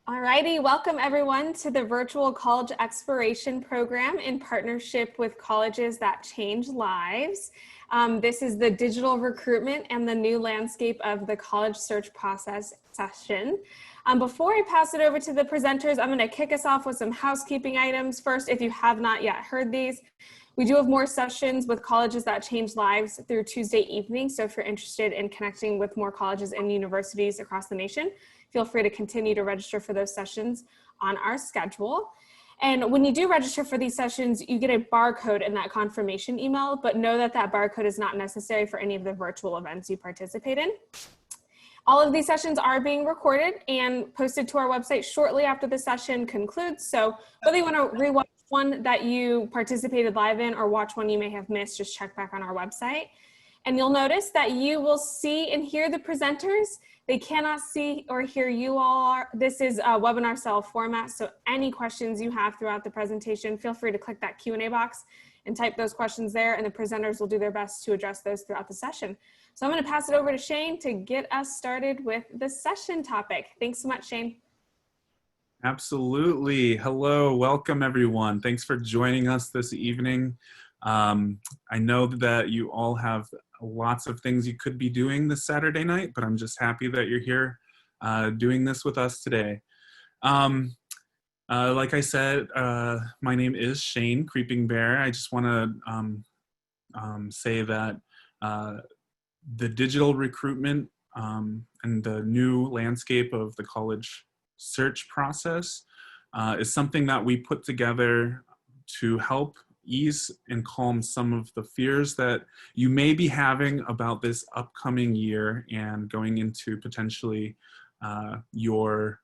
Alrighty, welcome everyone to the Virtual College Exploration Program in partnership with Colleges That Change Lives. This is the digital recruitment and the new landscape of the college search process session. Before I pass it over to the presenters, I'm going to kick us off with some housekeeping items. First, if you have not yet heard these, we do have more sessions with Colleges That Change Lives through Tuesday evening. So if you're interested in connecting with more colleges and universities across the nation, feel free to continue to register for those sessions on our schedule. And when you do register for these sessions, you get a barcode in that confirmation email, but know that that barcode is not necessary for any of the virtual events you participate in. All of these sessions are being recorded and posted to our website shortly after the session concludes. So whether you want to rewatch one that you participated live in or watch one you may have missed, just check back on our website. And you'll notice that you will see and hear the presenters. They cannot see or hear you all. This is a webinar style format, so any questions you have throughout the presentation, feel free to click that Q&A box and type those questions there, and the presenters will do their best to address those throughout the session. So I'm going to pass it over to Shane to get us started with the session topic. Thanks so much, Shane. Absolutely. Hello, welcome everyone. Thanks for joining us this evening. I know that you all have lots of things you could be doing this Saturday night, but I'm just happy that you're here doing this with us today. Like I said, my name is Shane Creeping Bear. I just want to say that the digital recruitment and the new landscape of the college search process is something that we put together to help ease and calm some of the fears that you may be having about this upcoming year and going into potentially your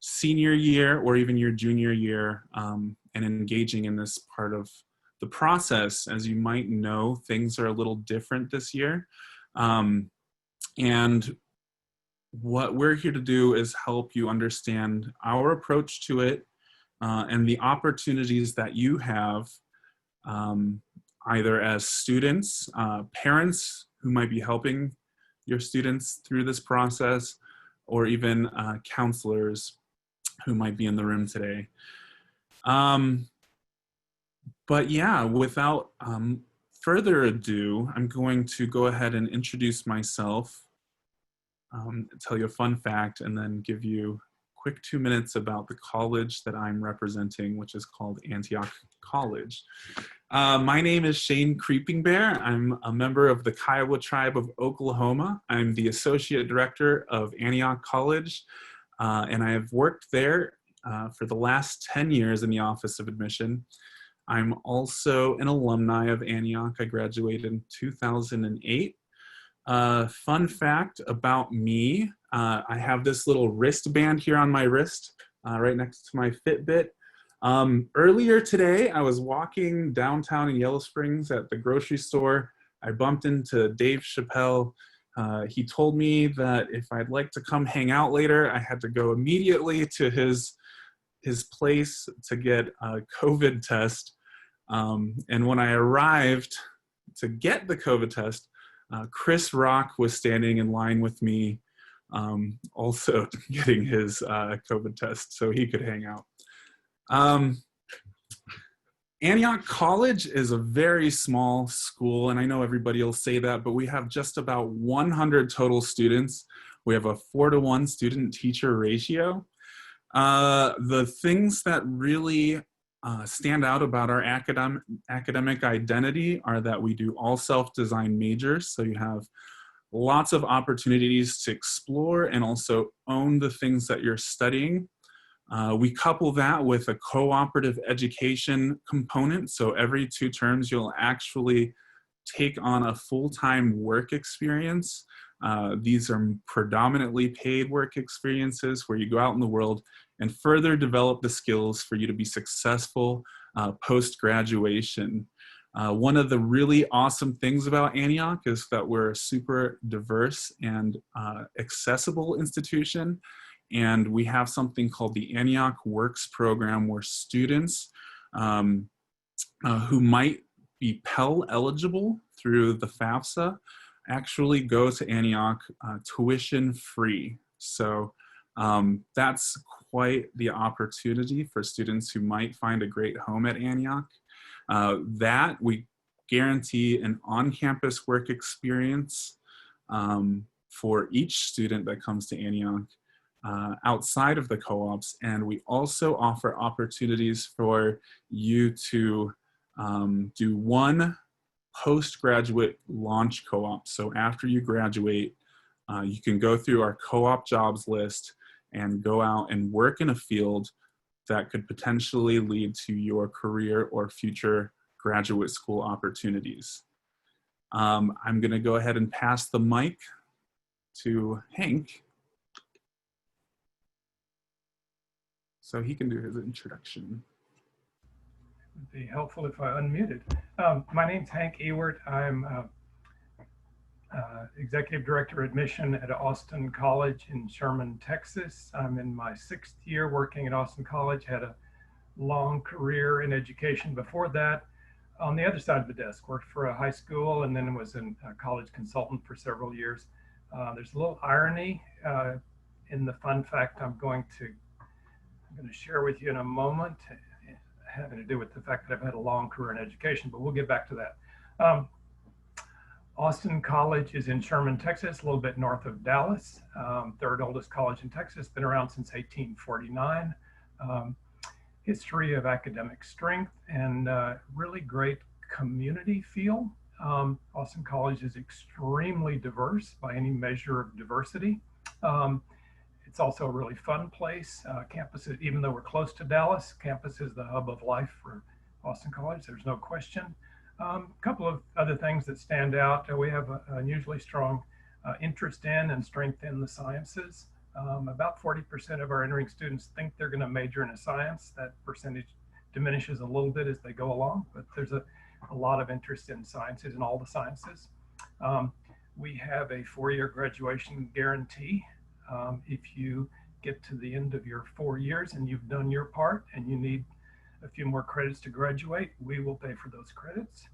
senior year or even your junior year and engaging in this part of the process. As you might know, things are a little different this year. And what we're here to do is help you understand our approach to it and the opportunities that you have either as students, parents who might be helping your students through this process, or even counselors who might be in the room today. But yeah, without further ado, I'm going to go ahead and introduce myself, tell you a fun fact, and then give you a quick 2 minutes about the college that I'm representing, which is called Antioch College. My name is Shane Creeping Bear. I'm a member of the Kiowa tribe of Oklahoma. I'm the Associate Director of Antioch College, and I have worked there for the last 10 years in the Office of Admission. I'm also an alumni of Antioch. I graduated in 2008. Fun fact about me, I have this little wristband here on my wrist, right next to my Fitbit. Earlier today, I was walking downtown in Yellow Springs at the grocery store. I bumped into Dave Chappelle. He told me that if I'd like to come hang out later, I had to go immediately to his place to get a COVID test. And when I arrived to get the COVID test, Chris Rock was standing in line with me, also getting his COVID test so he could hang out. Antioch College is a very small school, and I know everybody will say that, but we have just about 100 total students. We have a 4-to-1 student-teacher ratio. The things that really stand out about our academic identity are that we do all self-designed majors, so you have lots of opportunities to explore and also own the things that you're studying. We couple that with a cooperative education component, so every 2 terms you'll actually take on a full-time work experience. These are predominantly paid work experiences where you go out in the world and further develop the skills for you to be successful post-graduation. One of the really awesome things about Antioch is that we're a super diverse and accessible institution. And we have something called the Antioch Works program where students who might be Pell eligible through the FAFSA actually go to Antioch tuition free. So that's quite the opportunity for students who might find a great home at Antioch. That we guarantee an on-campus work experience for each student that comes to Antioch outside of the co-ops, and we also offer opportunities for you to do one postgraduate launch co-op. So after you graduate, you can go through our co-op jobs list and go out and work in a field that could potentially lead to your career or future graduate school opportunities. I'm going to go ahead and pass the mic to Hank so he can do his introduction. It would be helpful if I unmuted. My name's Hank Ewart. I'm Executive Director of Admission at Austin College in Sherman, Texas. I'm in my 6th year working at Austin College, had a long career in education before that. On the other side of the desk, worked for a high school and then was a college consultant for several years. There's a little irony in the fun fact I'm going to share with you in a moment, having to do with the fact that I've had a long career in education, but we'll get back to that. Austin College is in Sherman, Texas, a little bit north of Dallas. 3rd oldest college in Texas, been around since 1849. History of academic strength and really great community feel. Austin College is extremely diverse by any measure of diversity. It's also a really fun place. Campus, even though we're close to Dallas, campus is the hub of life for Austin College, there's no question. A couple of other things that stand out. We have an unusually strong interest in and strength in the sciences. About 40% of our entering students think they're going to major in a science. That percentage diminishes a little bit as they go along, but there's a lot of interest in sciences and all the sciences. We have a 4-year graduation guarantee. If you get to the end of your 4 years and you've done your part and you need a few more credits to graduate, we will pay for those credits.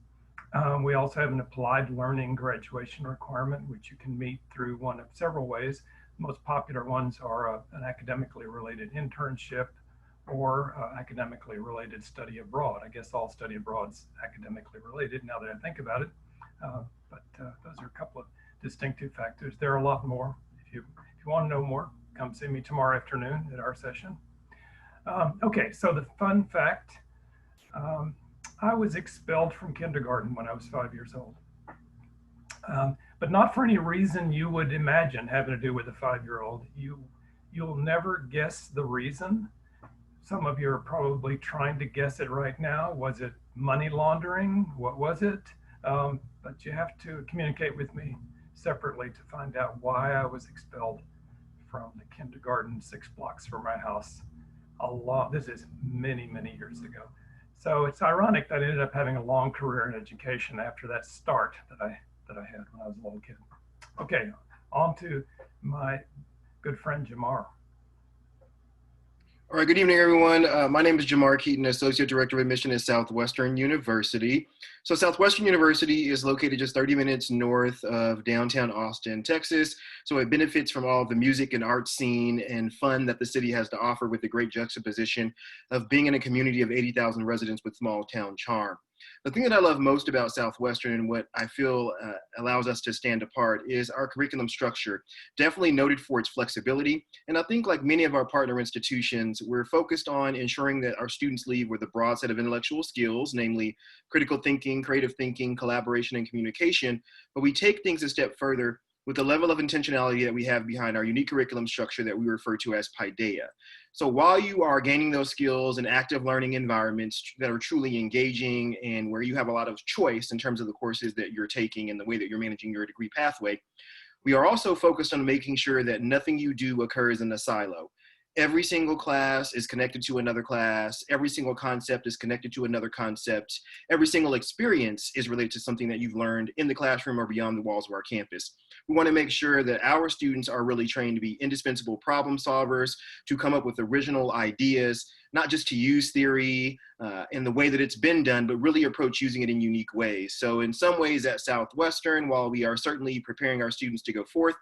We also have an applied learning graduation requirement, which you can meet through one of several ways. The most popular ones are an academically related internship or academically related study abroad. I guess all study abroad's academically related now that I think about it, but those are a couple of distinctive factors. There are a lot more. If you want to know more, come see me tomorrow afternoon at our session. Okay, so the fun fact, I was expelled from kindergarten when I was 5 years old. But not for any reason you would imagine having to do with a 5-year-old. You'll never guess the reason. Some of you are probably trying to guess it right now. Was it money laundering? What was it? But you have to communicate with me separately to find out why I was expelled from the kindergarten 6 blocks from my house. This is many, many years ago. So it's ironic that I ended up having a long career in education after that start that I had when I was a little kid. Okay, on to my good friend Jamar. All right, good evening, everyone. My name is Jamar Keaton, Associate Director of Admission at Southwestern University. So Southwestern University is located just 30 minutes north of downtown Austin, Texas. So it benefits from all of the music and art scene and fun that the city has to offer, with the great juxtaposition of being in a community of 80,000 residents with small town charm. The thing that I love most about Southwestern and what I feel allows us to stand apart is our curriculum structure, definitely noted for its flexibility. And I think, like many of our partner institutions, we're focused on ensuring that our students leave with a broad set of intellectual skills, namely critical thinking, creative thinking, collaboration, and communication. But we take things a step further with the level of intentionality that we have behind our unique curriculum structure that we refer to as Paideia. So while you are gaining those skills in active learning environments that are truly engaging and where you have a lot of choice in terms of the courses that you're taking and the way that you're managing your degree pathway, we are also focused on making sure that nothing you do occurs in a silo. Every single class is connected to another class. Every single concept is connected to another concept. Every single experience is related to something that you've learned in the classroom or beyond the walls of our campus. We want to make sure that our students are really trained to be indispensable problem solvers, to come up with original ideas, not just to use theory in the way that it's been done, but really approach using it in unique ways. So in some ways at Southwestern, while we are certainly preparing our students to go forth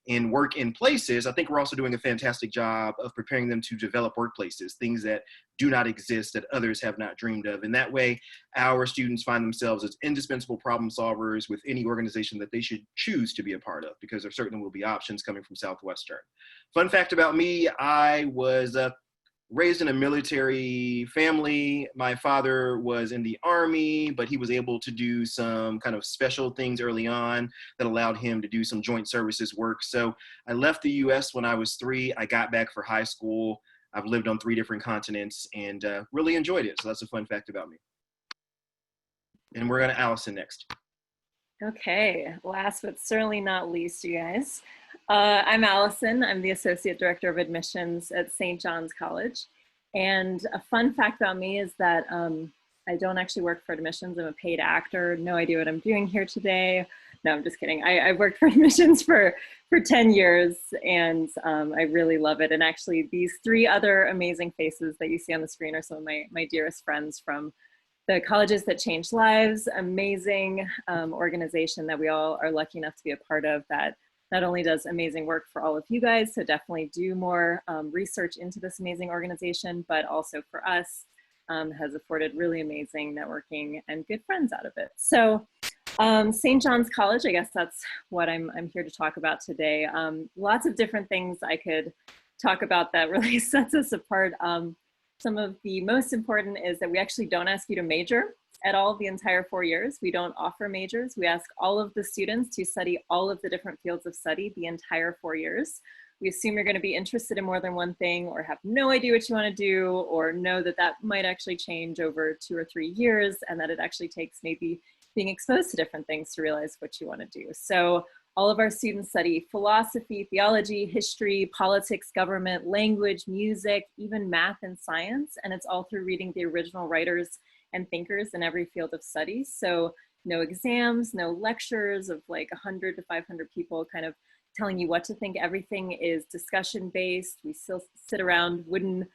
in work in places, I think we're also doing a fantastic job of preparing them to develop workplaces, things that do not exist that others have not dreamed of. And that way, our students find themselves as indispensable problem solvers with any organization that they should choose to be a part of, because there certainly will be options coming from Southwestern. Fun fact about me, I was raised in a military family. My father was in the Army, but he was able to do some kind of special things early on that allowed him to do some joint services work. So I left the US when I was 3. I got back for high school. I've lived on 3 different continents and really enjoyed it. So that's a fun fact about me. And we're going to Allison next. Okay, last but certainly not least, you guys. I'm Allison. I'm the Associate Director of Admissions at St. John's College. And a fun fact about me is that I don't actually work for admissions. I'm a paid actor. No idea what I'm doing here today. No, I'm just kidding. I've worked for admissions for 10 years and I really love it. And actually these 3 other amazing faces that you see on the screen are some of my dearest friends from the Colleges That Change Lives, amazing organization that we all are lucky enough to be a part of, that not only does amazing work for all of you guys, so definitely do more research into this amazing organization, but also for us has afforded really amazing networking and good friends out of it. So St. John's College, I guess that's what I'm here to talk about today. Lots of different things I could talk about that really sets us apart. Some of the most important is that we actually don't ask you to major at all the entire 4 years. We don't offer majors. We ask all of the students to study all of the different fields of study the entire 4 years. We assume you're going to be interested in more than one thing or have no idea what you want to do or know that that might actually change over 2 or 3 years and that it actually takes maybe being exposed to different things to realize what you want to do. So all of our students study philosophy, theology, history, politics, government, language, music, even math and science. And it's all through reading the original writers and thinkers in every field of study. So no exams, no lectures of like 100 to 500 people kind of telling you what to think. Everything is discussion based. We still sit around wooden,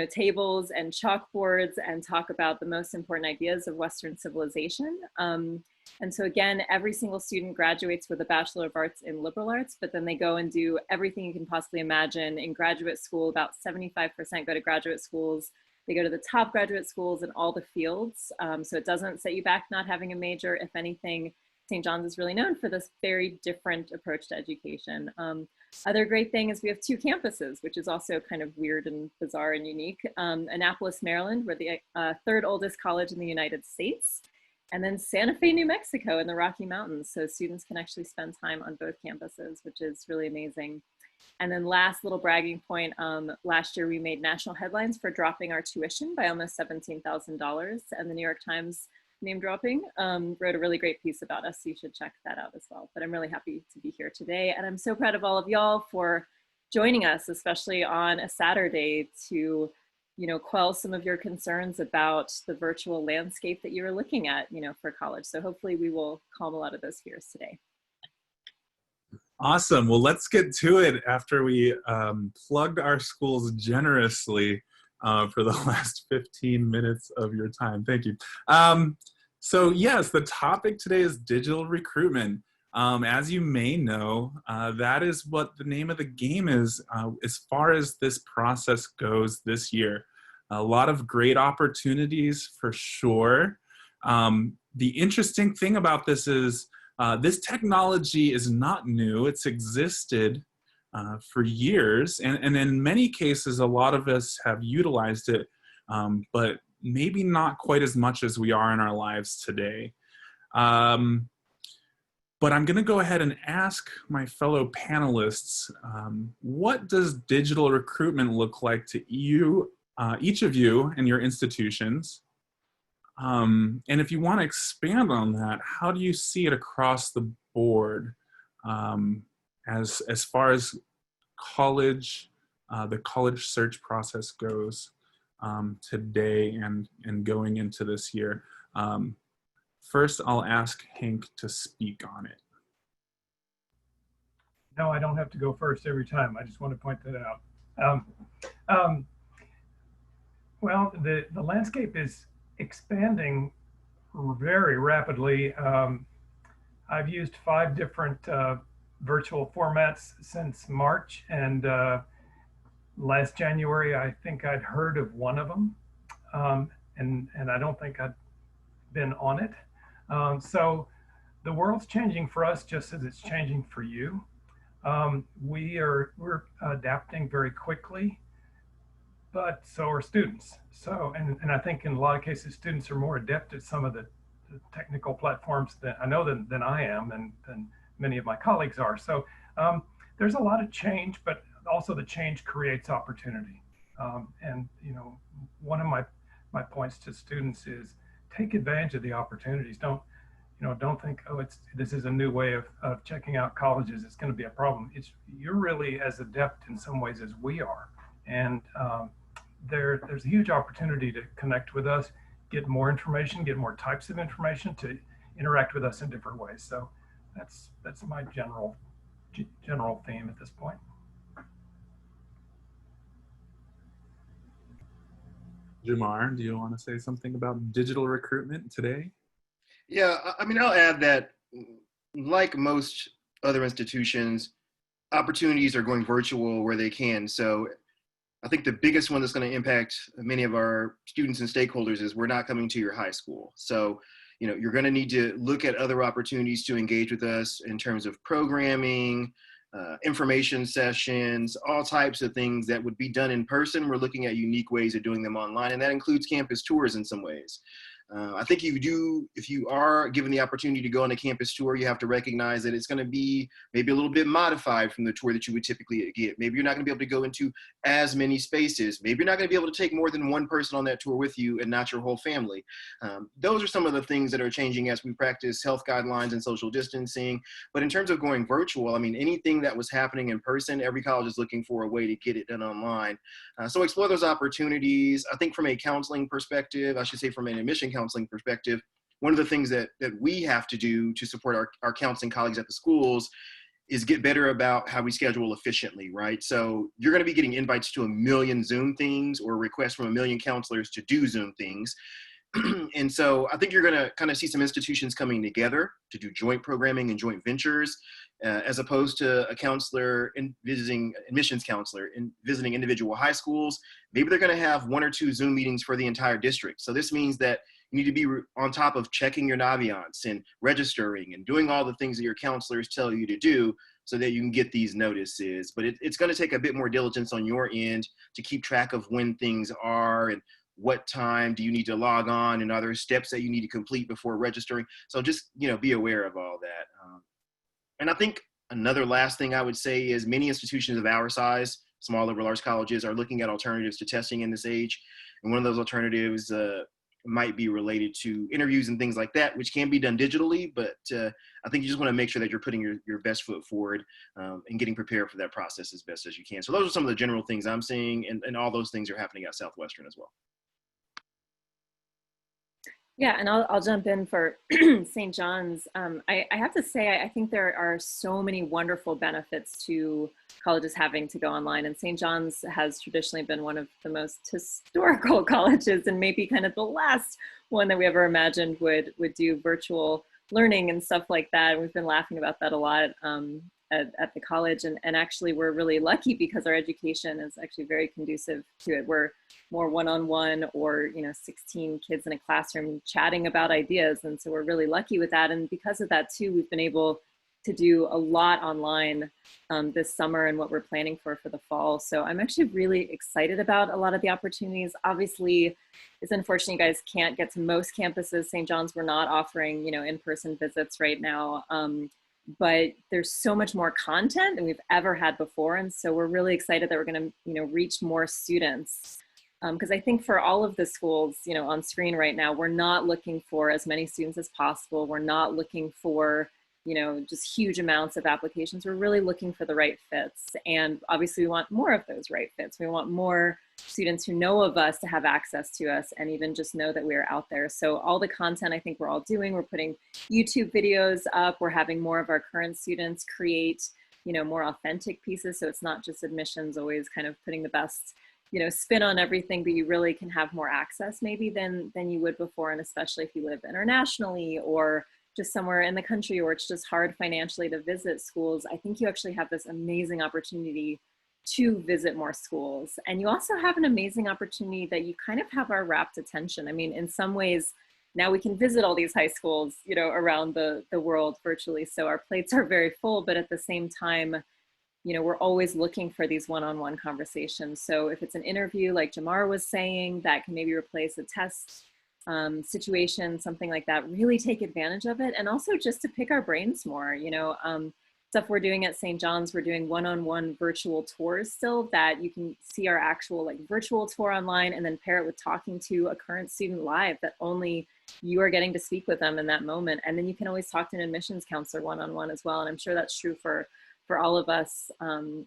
tables and chalkboards and talk about the most important ideas of Western civilization. And so again, every single student graduates with a Bachelor of Arts in Liberal Arts, but then they go and do everything you can possibly imagine in graduate school. About 75% go to graduate schools. They go to the top graduate schools in all the fields. So it doesn't set you back not having a major. If anything, St. John's is really known for this very different approach to education. Other great thing is we have 2 campuses, which is also kind of weird and bizarre and unique. Annapolis, Maryland, we're the 3rd oldest college in the United States. And then Santa Fe, New Mexico in the Rocky Mountains. So students can actually spend time on both campuses, which is really amazing. And then last little bragging point, last year we made national headlines for dropping our tuition by almost $17,000. And the New York Times, name dropping, wrote a really great piece about us. So you should check that out as well. But I'm really happy to be here today. And I'm so proud of all of y'all for joining us, especially on a Saturday, to quell some of your concerns about the virtual landscape that you're looking at, for college. So hopefully we will calm a lot of those fears today. Awesome. Well, let's get to it after we plugged our schools generously for the last 15 minutes of your time. Thank you. So yes, the topic today is digital recruitment. As you may know, that is what the name of the game is as far as this process goes this year. A lot of great opportunities for sure. The interesting thing about this is this technology is not new. It's existed for years. And in many cases, a lot of us have utilized it, but maybe not quite as much as we are in our lives today. But I'm going to go ahead and ask my fellow panelists, what does digital recruitment look like to you, each of you and your institutions? And if you want to expand on that, how do you see it across the board as far as college, the college search process goes today and going into this year? First, I'll ask Hank to speak on it. No, I don't have to go first every time. I just want to point that out. Well, the landscape is expanding very rapidly. I've used 5 different virtual formats since March, and last January, I think I'd heard of one of them, and I don't think I'd been on it. So the world's changing for us just as it's changing for you. We're adapting very quickly, but so are students. So, and I think in a lot of cases, students are more adept at some of the technical platforms that I know than I am, and than many of my colleagues are. So there's a lot of change, but also the change creates opportunity. And you know, one of my points to students is take advantage of the opportunities. Don't think, oh, this is a new way of checking out colleges, it's going to be a problem. You're really as adept in some ways as we are, and there's a huge opportunity to connect with us, get more information, get more types of information, to interact with us in different ways. So that's my general theme at this point. Jamar, do you want to say something about digital recruitment today? Yeah, I mean, I'll add that, like most other institutions, opportunities are going virtual where they can. So I think the biggest one that's going to impact many of our students and stakeholders is we're not coming to your high school. So, you know, you're going to need to look at other opportunities to engage with us in terms of programming, information sessions, all types of things that would be done in person. We're looking at unique ways of doing them online, and that includes campus tours in some ways. I think if you are given the opportunity to go on a campus tour, you have to recognize that it's going to be maybe a little bit modified from the tour that you would typically get. Maybe you're not going to be able to go into as many spaces. Maybe you're not going to be able to take more than one person on that tour with you and not your whole family. Those are some of the things that are changing as we practice health guidelines and social distancing. But in terms of going virtual, I mean, anything that was happening in person, every college is looking for a way to get it done online. So explore those opportunities. I think from a counseling perspective, I should say from an admission counseling perspective, one of the things that we have to do to support our counseling colleagues at the schools is get better about how we schedule efficiently, right? So you're going to be getting invites to 1 million Zoom things or requests from 1 million counselors to do Zoom things. And so I think you're going to kind of see some institutions coming together to do joint programming and joint ventures, as opposed to a counselor visiting admissions counselor and visiting individual high schools. Maybe they're going to have 1 or 2 Zoom meetings for the entire district. So this means that you need to be on top of checking your Naviance and registering and doing all the things that your counselors tell you to do so that you can get these notices. But it's going to take a bit more diligence on your end to keep track of when things are and what time do you need to log on and other steps that you need to complete before registering. So just, you know, be aware of all that. And I think another last thing I would say is many institutions of our size, small liberal arts colleges, are looking at alternatives to testing in this age. And one of those alternatives might be related to interviews and things like that, which can be done digitally, but I think you just want to make sure that you're putting your best foot forward and getting prepared for that process as best as you can. So those are some of the general things I'm seeing, and all those things are happening at Southwestern as well. Yeah, and I'll jump in for St. John's. I have to say, I think there are so many wonderful benefits to colleges having to go online, and St. John's has traditionally been one of the most historical colleges, and maybe kind of the last one that we ever imagined would do virtual learning and stuff like that. We've been laughing about that a lot at the college, and actually we're really lucky because our education is actually very conducive to it. We're more one-on-one, or 16 kids in a classroom chatting about ideas, and so we're really lucky with that. And because of that too, we've been able to do a lot online this summer and what we're planning for the fall. So I'm actually really excited about a lot of the opportunities. Obviously, it's unfortunate you guys can't get to most campuses. St. John's, we're not offering in-person visits right now. But there's so much more content than we've ever had before. And so we're really excited that we're going to, reach more students. Because I think for all of the schools, on screen right now, we're not looking for as many students as possible. We're not looking for, just huge amounts of applications. We're really looking for the right fits. And obviously we want more of those right fits. We want more students who know of us to have access to us and even just know that we're out there. So all the content I think we're all doing, we're putting YouTube videos up. We're having more of our current students create, more authentic pieces. So it's not just admissions always kind of putting the best, spin on everything, but you really can have more access maybe than you would before. And especially if you live internationally or just somewhere in the country or it's just hard financially to visit schools, I think you actually have this amazing opportunity to visit more schools. And you also have an amazing opportunity that you kind of have our rapt attention. I mean, in some ways, now we can visit all these high schools, you know, around the world virtually. So our plates are very full, but at the same time, you know, we're always looking for these one-on-one conversations. So if it's an interview, like Jamar was saying, that can maybe replace a test situation, something like that, really take advantage of it. And also just to pick our brains more, you know, stuff we're doing at St. John's, we're doing one-on-one virtual tours still that you can see our actual like virtual tour online and then pair it with talking to a current student live that only you are getting to speak with them in that moment. And then you can always talk to an admissions counselor one-on-one as well. And I'm sure that's true for all of us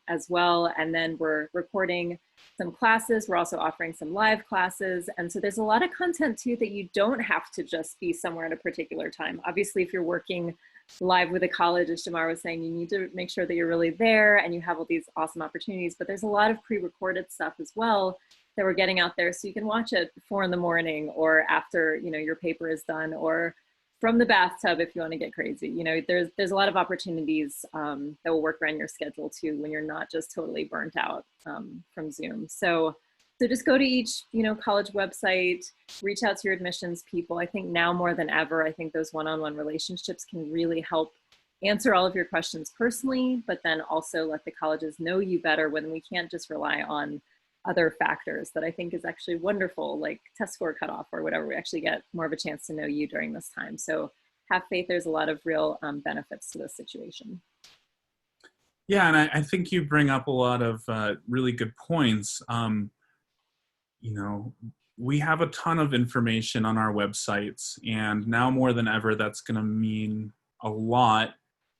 as well. And then we're recording some classes. We're also offering some live classes. And so there's a lot of content too that you don't have to just be somewhere at a particular time. Obviously, if you're working live with a college, as Jamar was saying, you need to make sure that you're really there and you have all these awesome opportunities. But there's a lot of pre-recorded stuff as well that we're getting out there. So you can watch it 4 in the morning or after, you know, your paper is done, or from the bathtub if you want to get crazy. You know, there's a lot of opportunities that will work around your schedule too when you're not just totally burnt out from Zoom. So just go to each, you know, college website, reach out to your admissions people. I think now more than ever, I think those one-on-one relationships can really help answer all of your questions personally, but then also let the colleges know you better when we can't just rely on other factors that I think is actually wonderful, like test score cutoff or whatever. We actually get more of a chance to know you during this time. So have faith, there's a lot of real benefits to this situation. Yeah, and I think you bring up a lot of really good points. You know, we have a ton of information on our websites, and now more than ever, that's going to mean a lot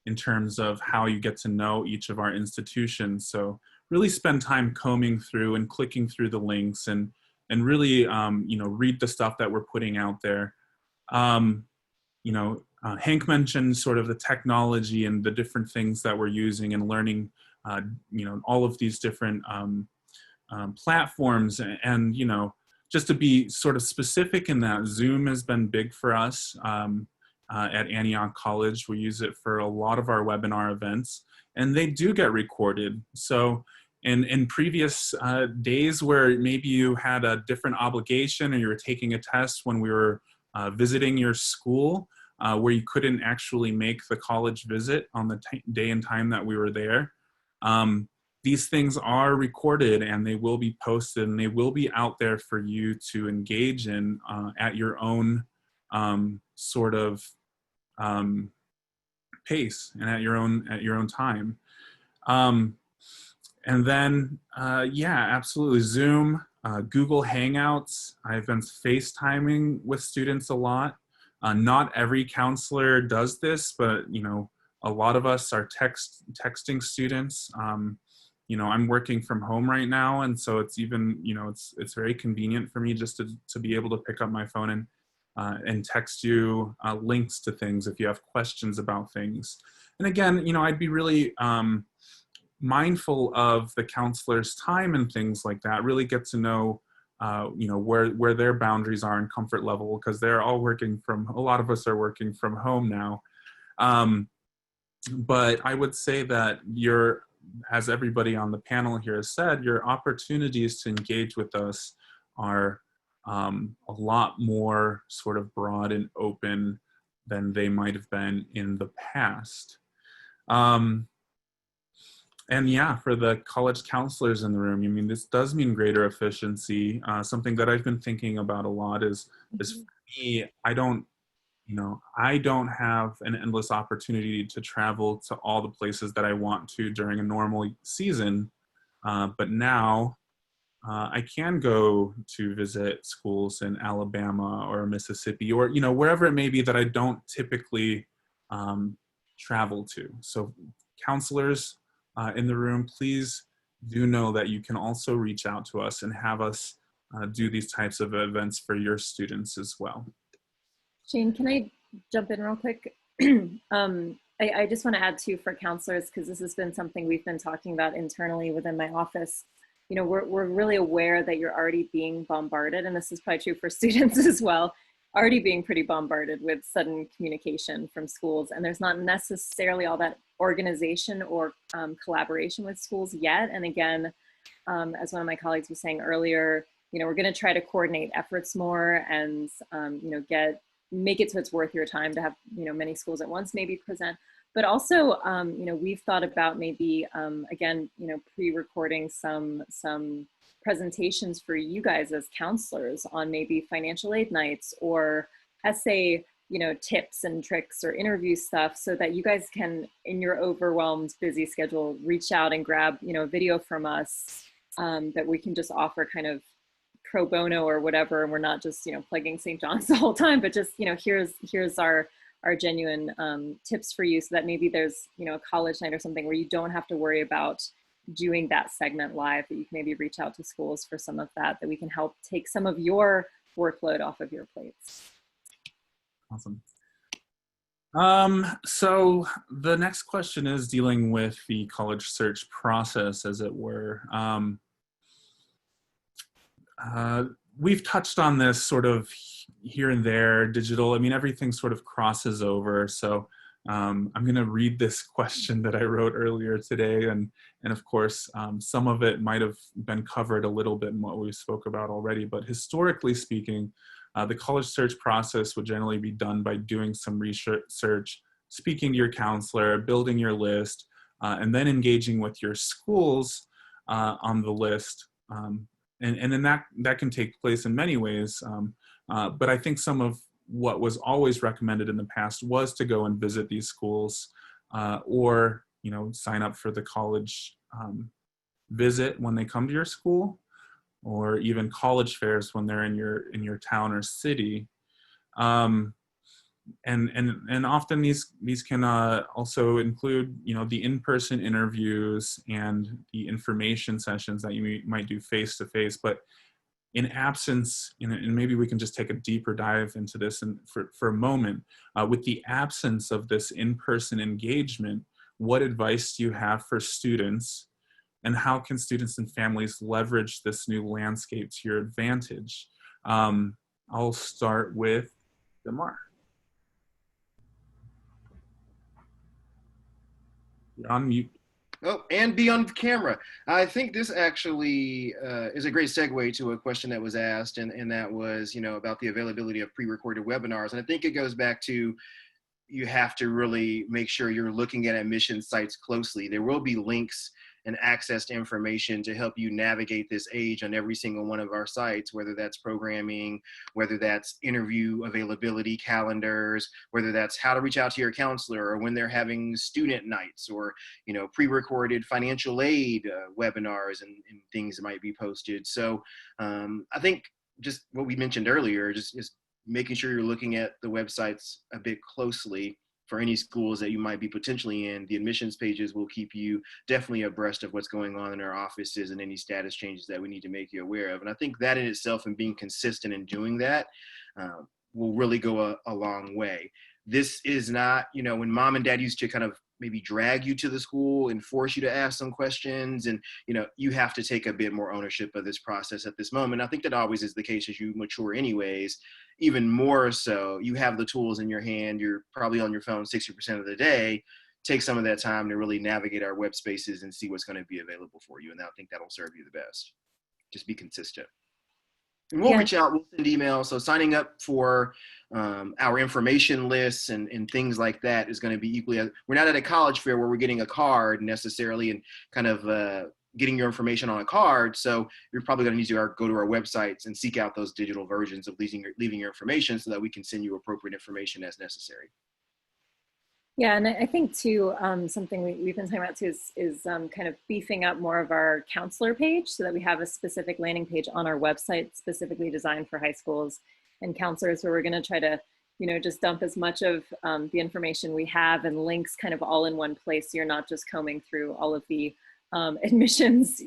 in terms of how you get to know each of our institutions. So really spend time combing through and clicking through the links and really, you know, read the stuff that we're putting out there. You know, Hank mentioned sort of the technology and the different things that we're using and learning, you know, all of these different platforms. And, you know, just to be sort of specific in that, Zoom has been big for us at Antioch College. We use it for a lot of our webinar events, and they do get recorded. So in previous days where maybe you had a different obligation or you were taking a test when we were visiting your school, where you couldn't actually make the college visit on the day and time that we were there, these things are recorded and they will be posted and they will be out there for you to engage in at your own sort of pace and at your own time. And then, yeah, absolutely. Zoom, Google Hangouts. I've been FaceTiming with students a lot. Not every counselor does this, but, you know, a lot of us are texting students. You know, I'm working from home right now, and so it's even, you know, it's very convenient for me just to be able to pick up my phone and text you links to things if you have questions about things. And again, you know, I'd be really mindful of the counselor's time and things like that. Really get to know, you know, where their boundaries are and comfort level, because they're all working from. A lot of us are working from home now. But I would say that as everybody on the panel here has said, your opportunities to engage with us are a lot more sort of broad and open than they might have been in the past. And yeah, for the college counselors in the room, I mean, this does mean greater efficiency. Something that I've been thinking about a lot is for me, I don't have an endless opportunity to travel to all the places that I want to during a normal season. But now I can go to visit schools in Alabama or Mississippi or, you know, wherever it may be that I don't typically travel to. So counselors in the room, please do know that you can also reach out to us and have us do these types of events for your students as well. Shane, can I jump in real quick? I just want to add too for counselors, because this has been something we've been talking about internally within my office. You know, we're really aware that you're already being bombarded, and this is probably true for students as well. already being pretty bombarded with sudden communication from schools, and there's not necessarily all that organization or collaboration with schools yet. And again, as one of my colleagues was saying earlier, we're going to try to coordinate efforts more and, make it so it's worth your time to have, many schools at once maybe present. But also, we've thought about maybe, again, pre-recording some presentations for you guys as counselors on maybe financial aid nights or essay, tips and tricks or interview stuff, so that you guys can, in your overwhelmed, busy schedule, reach out and grab, a video from us that we can just offer kind of pro bono or whatever. And we're not just, plugging St. John's the whole time, but just, here's our genuine tips for you, so that maybe there's, a college night or something where you don't have to worry about doing that segment live, that you can maybe reach out to schools for some of that we can help take some of your workload off of your plates. Awesome. So the next question is dealing with the college search process, as it were. We've touched on this sort of here and there, digital. I mean, everything sort of crosses over. So I'm going to read this question that I wrote earlier today. And of course, some of it might have been covered a little bit in what we spoke about already. But historically speaking, the college search process would generally be done by doing some research, speaking to your counselor, building your list, and then engaging with your schools on the list. And then that can take place in many ways. But I think some of what was always recommended in the past was to go and visit these schools, or sign up for the college visit when they come to your school, or even college fairs when they're in your town or city. And often these can also include the in-person interviews and the information sessions that you might do face-to-face. But in absence, and maybe we can just take a deeper dive into this for a moment, with the absence of this in-person engagement, what advice do you have for students, and how can students and families leverage this new landscape to your advantage? I'll start with Jamar. You're on mute. Oh, and be on camera. I think this actually is a great segue to a question that was asked, and that was, about the availability of pre-recorded webinars. And I think it goes back to, you have to really make sure you're looking at admission sites closely. There will be links and access to information to help you navigate this age on every single one of our sites, whether that's programming, whether that's interview availability calendars, whether that's how to reach out to your counselor, or when they're having student nights, or pre-recorded financial aid webinars and things that might be posted. So I think just what we mentioned earlier, just is making sure you're looking at the websites a bit closely for any schools that you might be potentially in. The admissions pages will keep you definitely abreast of what's going on in our offices and any status changes that we need to make you aware of. And I think that in itself, and being consistent in doing that, will really go a long way. This is not, when mom and dad used to kind of maybe drag you to the school and force you to ask some questions, and you have to take a bit more ownership of this process at this moment. I think that always is the case as you mature anyways. Even more so, you have the tools in your hand, you're probably on your phone 60% of the day. Take some of that time to really navigate our web spaces and see what's going to be available for you, and I think that'll serve you the best. Just be consistent. And we'll reach out, we'll send emails. So signing up for our information lists and things like that is going to be equally, we're not at a college fair where we're getting a card necessarily and kind of getting your information on a card. So you're probably going to need to go to our websites and seek out those digital versions of leaving your information, so that we can send you appropriate information as necessary. Yeah, and I think too, something we've been talking about too is kind of beefing up more of our counselor page, so that we have a specific landing page on our website specifically designed for high schools and counselors, where we're going to try to, just dump as much of the information we have and links kind of all in one place. So you're not just combing through all of the admissions,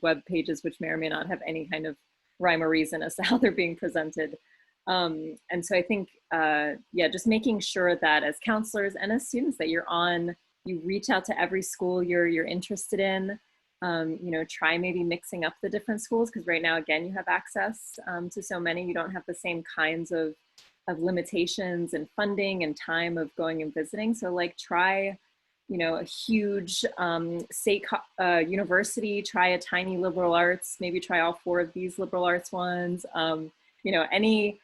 web pages, which may or may not have any kind of rhyme or reason as to how they're being presented. And so I think, just making sure that as counselors and as students that you reach out to every school you're interested in, You know, try maybe mixing up the different schools, because right now, again, you have access to so many. You don't have the same kinds of limitations and funding and time of going and visiting. So like try, you know, a huge state university, try a tiny liberal arts, maybe try all 4 of these liberal arts ones. You know, any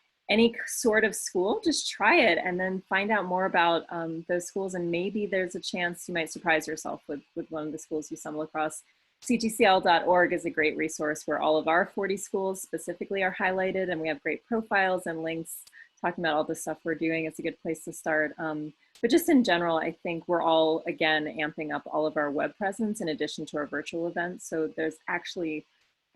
sort of school, just try it and then find out more about those schools. And maybe there's a chance you might surprise yourself with one of the schools you stumble across. ctcl.org is a great resource where all of our 40 schools specifically are highlighted, and we have great profiles and links talking about all the stuff we're doing. It's a good place to start. But just in general, I think we're all, again, amping up all of our web presence in addition to our virtual events. So there's actually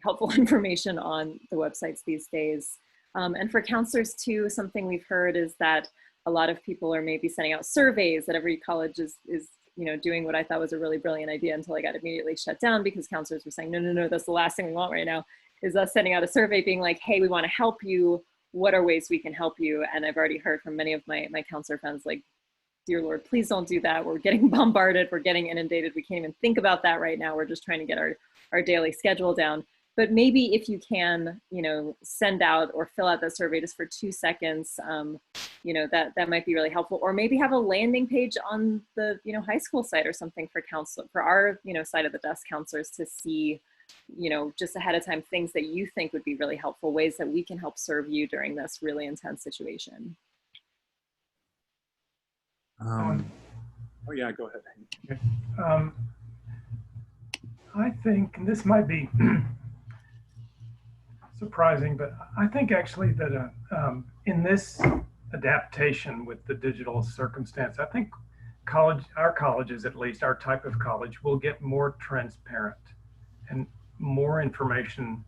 helpful information on the websites these days. And for counselors too, something we've heard is that a lot of people are maybe sending out surveys, that every college is you know, doing what I thought was a really brilliant idea until I got immediately shut down because counselors were saying, no, that's the last thing we want right now, is us sending out a survey being like, hey, we want to help you. What are ways we can help you? And I've already heard from many of my counselor friends like, dear Lord, please don't do that. We're getting bombarded. We're getting inundated. We can't even think about that right now. We're just trying to get our daily schedule down. But maybe if you can, you know, send out or fill out that survey just for 2 seconds, you know, that might be really helpful. Or maybe have a landing page on the, you know, high school site or something for our, you know, side of the desk counselors to see, you know, just ahead of time, things that you think would be really helpful, ways that we can help serve you during this really intense situation. Oh yeah, go ahead. I think, and this might be surprising, but I think actually that in this adaptation with the digital circumstance, I think our colleges, at least our type of college, will get more transparent and more information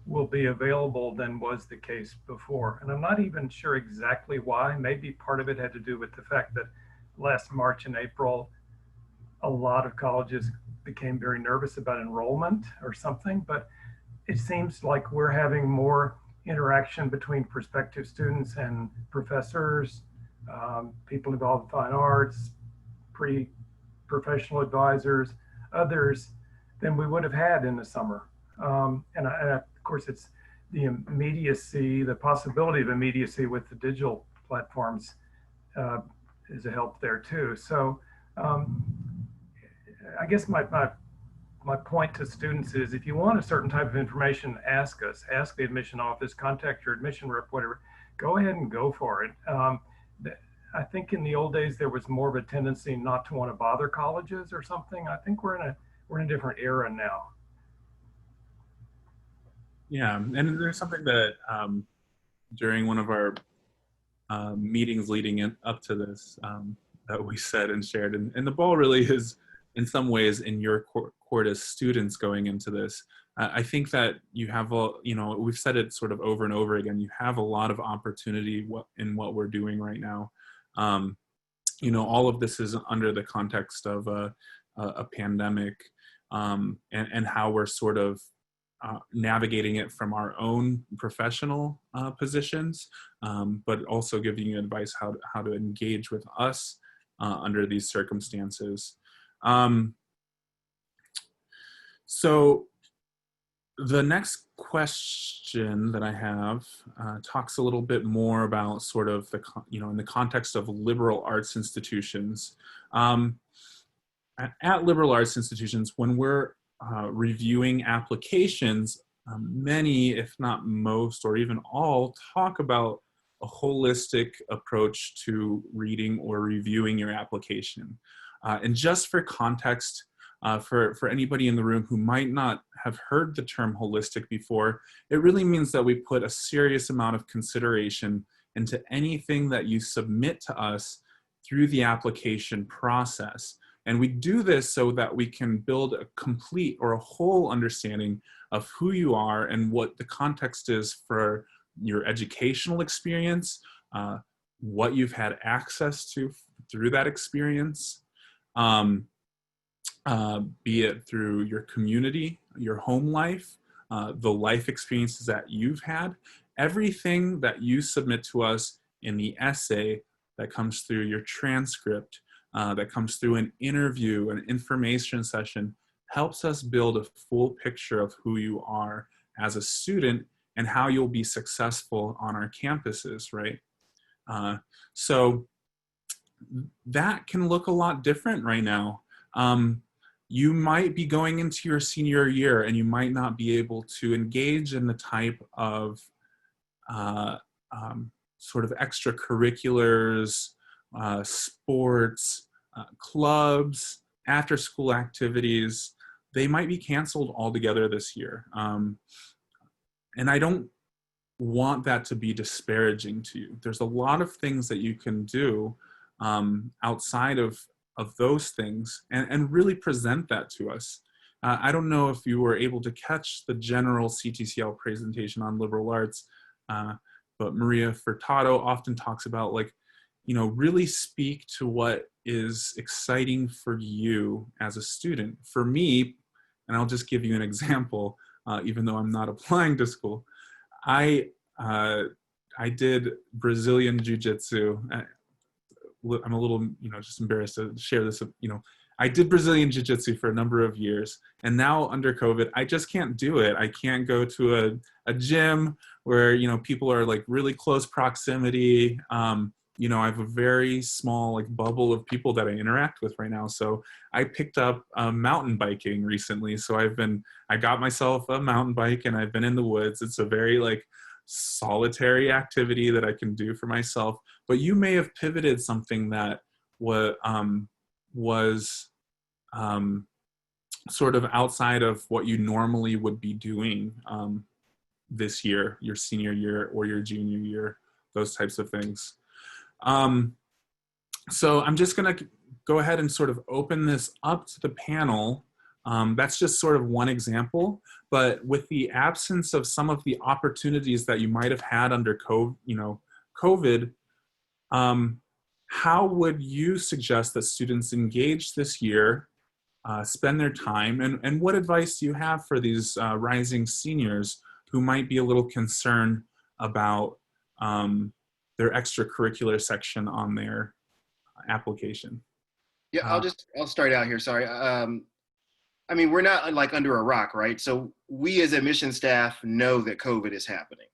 will be available than was the case before. And I'm not even sure exactly why. Maybe part of it had to do with the fact that last March and April, a lot of colleges became very nervous about enrollment or something, but it seems like we're having more interaction between prospective students and professors, people involved in fine arts, pre-professional advisors, others, than we would have had in the summer. And of course, it's the immediacy, the possibility of immediacy with the digital platforms is a help there too. So I guess my point to students is, if you want a certain type of information, ask us, ask the admission office, contact your admission rep, whatever, go ahead and go for it. I think in the old days, there was more of a tendency not to want to bother colleges or something. I think we're in a different era now. Yeah, and there's something that during one of our meetings leading up to this that we said and shared, and the ball really is in some ways in your court as students going into this. I think that you have we've said it sort of over and over again, you have a lot of opportunity in what we're doing right now. You know, all of this is under the context of a pandemic, and how we're sort of navigating it from our own professional positions, but also giving you advice how to engage with us under these circumstances. So the next question that I have talks a little bit more about sort of in the context of liberal arts institutions. At liberal arts institutions, when we're reviewing applications, many, if not most, or even all, talk about a holistic approach to reading or reviewing your application. And just for context, for anybody in the room who might not have heard the term holistic before, it really means that we put a serious amount of consideration into anything that you submit to us through the application process. And we do this so that we can build a complete or a whole understanding of who you are and what the context is for your educational experience, what you've had access to through that experience, be it through your community, your home life, the life experiences that you've had. Everything that you submit to us in the essay that comes through your transcript, that comes through an interview, an information session, helps us build a full picture of who you are as a student and how you'll be successful on our campuses, right? So that can look a lot different right now. You might be going into your senior year and you might not be able to engage in the type of sort of extracurriculars, sports, clubs, after school activities. They might be canceled altogether this year. And I don't want that to be disparaging to you. There's a lot of things that you can do outside of those things and really present that to us. I don't know if you were able to catch the general CTCL presentation on liberal arts, but Maria Furtado often talks about, like, you know, really speak to what is exciting for you as a student. For me, and I'll just give you an example, even though I'm not applying to school, I did Brazilian Jiu-Jitsu. I'm a little, you know, just embarrassed to share this, you know, I did Brazilian Jiu-Jitsu for a number of years, and now under COVID, I just can't do it. I can't go to a gym where, you know, people are like really close proximity. You know, I have a very small like bubble of people that I interact with right now. So I picked up mountain biking recently. So I got myself a mountain bike and I've been in the woods. It's a very like solitary activity that I can do for myself. But you may have pivoted something that was sort of outside of what you normally would be doing this year, your senior year or your junior year, those types of things. So I'm just going to go ahead and sort of open this up to the panel. That's just sort of one example, but with the absence of some of the opportunities that you might have had under COVID, how would you suggest that students engage this year, spend their time, and what advice do you have for these rising seniors who might be a little concerned about their extracurricular section on their application? Yeah, I'll start out here. Sorry. I mean, we're not like under a rock, right? So we as admission staff know that COVID is happening.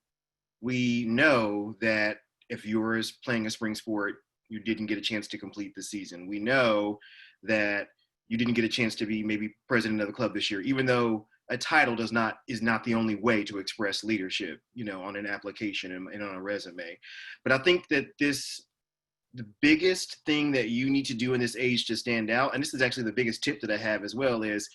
We know that if you were playing a spring sport, you didn't get a chance to complete the season. We know that you didn't get a chance to be maybe president of the club this year, even though a title is not the only way to express leadership, you know, on an application and on a resume. But I think that the biggest thing that you need to do in this age to stand out, and this is actually the biggest tip that I have as well, is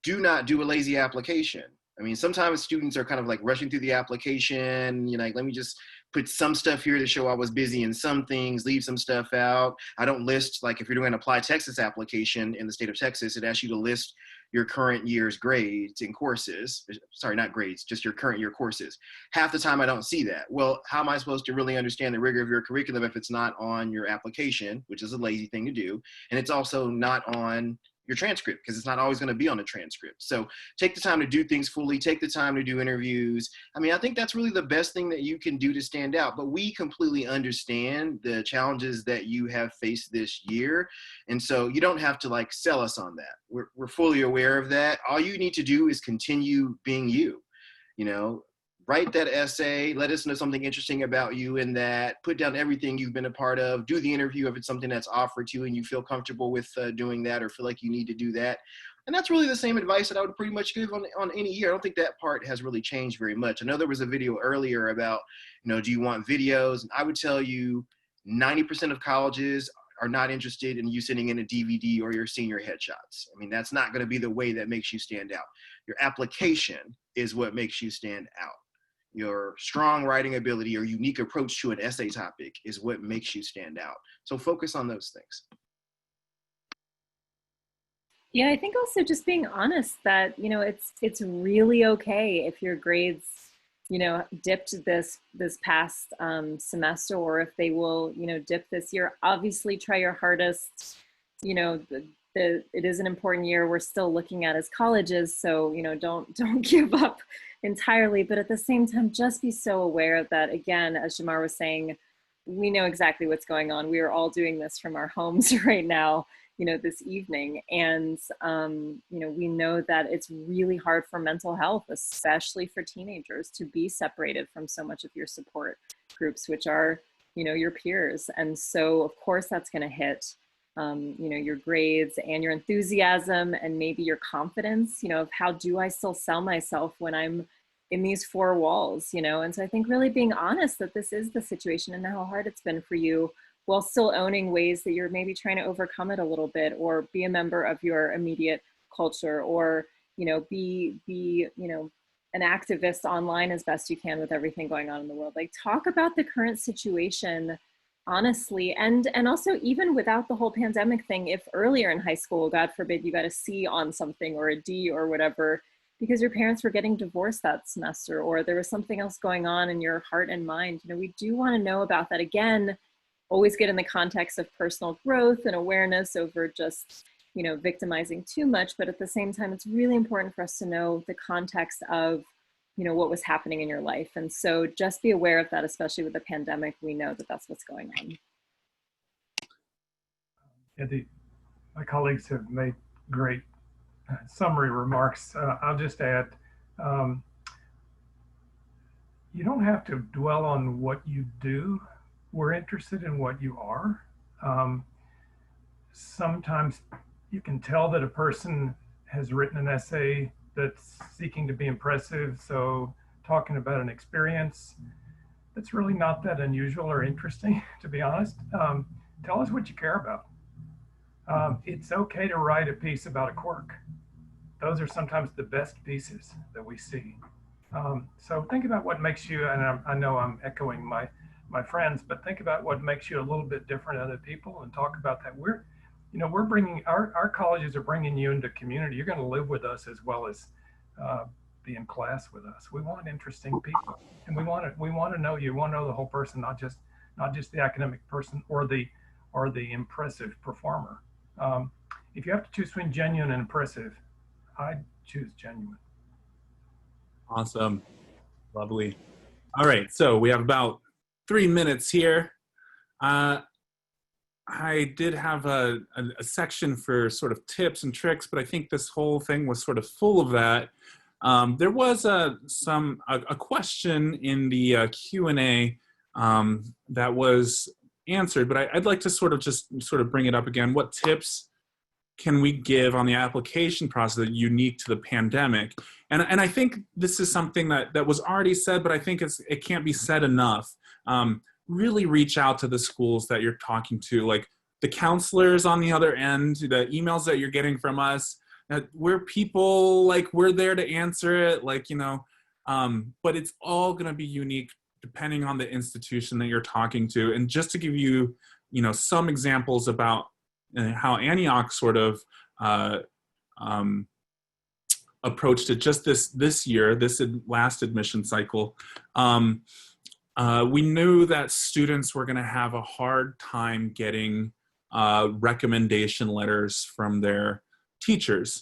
do not do a lazy application. I mean, sometimes students are kind of like rushing through the application, you know, like, let me just put some stuff here to show I was busy in some things, leave some stuff out. I don't list, like if you're doing an Apply Texas application in the state of Texas, it asks you to list your current year's grades and courses. Sorry, not grades, just your current year courses. Half the time I don't see that. Well, how am I supposed to really understand the rigor of your curriculum if it's not on your application, which is a lazy thing to do, and it's also not on your transcript, because it's not always going to be on the transcript. So take the time to do things fully, take the time to do interviews. I mean, I think that's really the best thing that you can do to stand out, but we completely understand the challenges that you have faced this year. And so you don't have to like sell us on that. We're fully aware of that. All you need to do is continue being you, you know, write that essay, let us know something interesting about you in that, put down everything you've been a part of, do the interview if it's something that's offered to you and you feel comfortable with doing that or feel like you need to do that. And that's really the same advice that I would pretty much give on any year. I don't think that part has really changed very much. I know there was a video earlier about, you know, do you want videos? And I would tell you 90% of colleges are not interested in you sending in a DVD or your senior headshots. I mean, that's not going to be the way that makes you stand out. Your application is what makes you stand out. Your strong writing ability or unique approach to an essay topic is what makes you stand out. So focus on those things. Yeah, I think also just being honest that, you know, it's really okay if your grades, you know, dipped this past semester, or if they will, you know, dip this year. Obviously try your hardest. You know, it is an important year we're still looking at as colleges, so, you know, don't give up entirely, but at the same time, just be so aware that, again, as Jamar was saying, we know exactly what's going on. We are all doing this from our homes right now. this evening. And, we know that it's really hard for mental health, especially for teenagers, to be separated from so much of your support groups, which are, your peers. And so of course that's going to hit, your grades and your enthusiasm and maybe your confidence, of how do I still sell myself when I'm in these four walls, And so I think really being honest that this is the situation and how hard it's been for you, while still owning ways that you're maybe trying to overcome it a little bit, or be a member of your immediate culture, or, be an activist online as best you can with everything going on in the world. Like, talk about the current situation honestly, and also even without the whole pandemic thing, if earlier in high school, God forbid, you got a C on something or a D or whatever, because your parents were getting divorced that semester, or there was something else going on in your heart and mind, we do want to know about that. Again, always get in the context of personal growth and awareness over just, victimizing too much. But at the same time, it's really important for us to know the context of, what was happening in your life. And so just be aware of that, especially with the pandemic. We know that that's what's going on. Yeah, my colleagues have made great summary remarks. I'll just add, you don't have to dwell on what you do. We're interested in what you are. Sometimes you can tell that a person has written an essay that's seeking to be impressive. So talking about an experience that's really not that unusual or interesting, to be honest. Tell us what you care about. It's okay to write a piece about a quirk. Those are sometimes the best pieces that we see. So think about what makes you, and I know I'm echoing my friends, but think about what makes you a little bit different than other people, and talk about that. We're bringing, our colleges are bringing you into community. You're going to live with us as well as be in class with us. We want interesting people, and we want to know you. We want to know the whole person, not just the academic person or the impressive performer. If you have to choose between genuine and impressive, I'd choose genuine. Awesome. Lovely. All right, so we have about 3 minutes here. I did have a section for sort of tips and tricks, but I think this whole thing was sort of full of that. There was a question in the Q&A that was answered, but I'd like to sort of bring it up again. What tips can we give on the application process that unique to the pandemic? And I think this is something that was already said, but I think it can't be said enough. Really reach out to the schools that you're talking to, like the counselors on the other end, the emails that you're getting from us. We're people, like, we're there to answer it, like, but it's all going to be unique depending on the institution that you're talking to. And just to give you, some examples about how Antioch sort of approached it just this year, this last admission cycle. We knew that students were going to have a hard time getting recommendation letters from their teachers.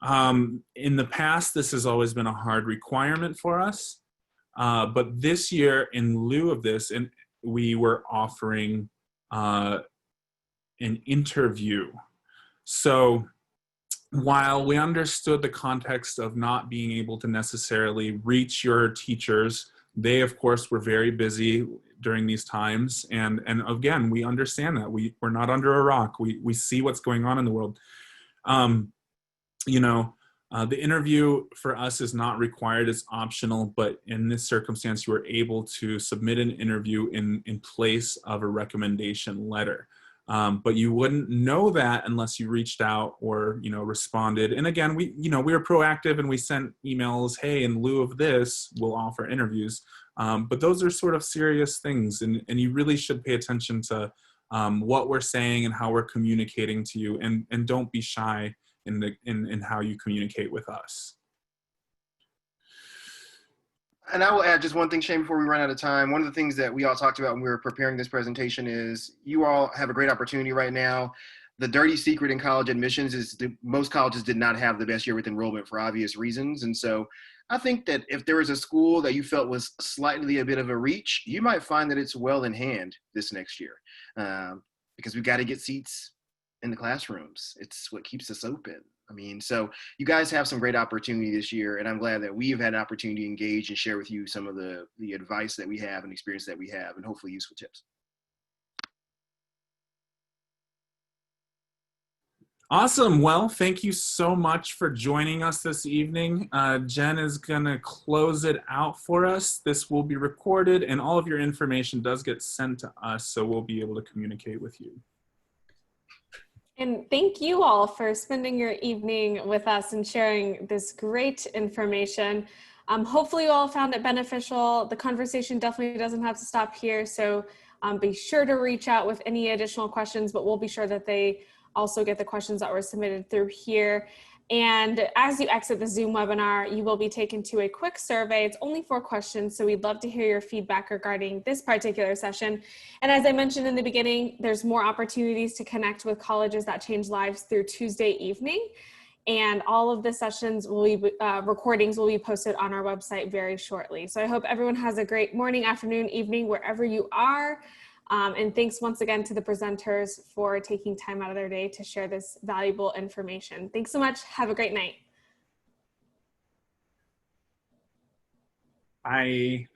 In the past, this has always been a hard requirement for us. But this year, in lieu of this, we were offering an interview. So while we understood the context of not being able to necessarily reach your teachers, they, of course, were very busy during these times. And again, we understand that. We're not under a rock. We see what's going on in the world. The interview for us is not required, it's optional, but in this circumstance, you were able to submit an interview in place of a recommendation letter. But you wouldn't know that unless you reached out or, responded. And again, we were proactive and we sent emails, hey, in lieu of this, we'll offer interviews. But those are sort of serious things, and you really should pay attention to what we're saying and how we're communicating to you, and don't be shy in how you communicate with us. And I will add just one thing, Shane, before we run out of time. One of the things that we all talked about when we were preparing this presentation is you all have a great opportunity right now. The dirty secret in college admissions is most colleges did not have the best year with enrollment for obvious reasons. And so I think that if there was a school that you felt was slightly a bit of a reach, you might find that it's well in hand this next year, because we've got to get seats in the classrooms. It's what keeps us open. I mean, so you guys have some great opportunity this year, and I'm glad that we've had an opportunity to engage and share with you some of the advice that we have and experience that we have, and hopefully useful tips. Awesome. Well, thank you so much for joining us this evening. Jen is going to close it out for us. This will be recorded, and all of your information does get sent to us, so we'll be able to communicate with you. And thank you all for spending your evening with us and sharing this great information. Hopefully you all found it beneficial. The conversation definitely doesn't have to stop here, so be sure to reach out with any additional questions, but we'll be sure that they also get the questions that were submitted through here. And as you exit the Zoom webinar, you will be taken to a quick survey. It's only 4 questions, so we'd love to hear your feedback regarding this particular session. And as I mentioned in the beginning, there's more opportunities to connect with colleges that change lives through Tuesday evening. And all of the sessions will be, recordings will be posted on our website very shortly. So I hope everyone has a great morning, afternoon, evening, wherever you are. And thanks once again to the presenters for taking time out of their day to share this valuable information. Thanks so much. Have a great night. Bye.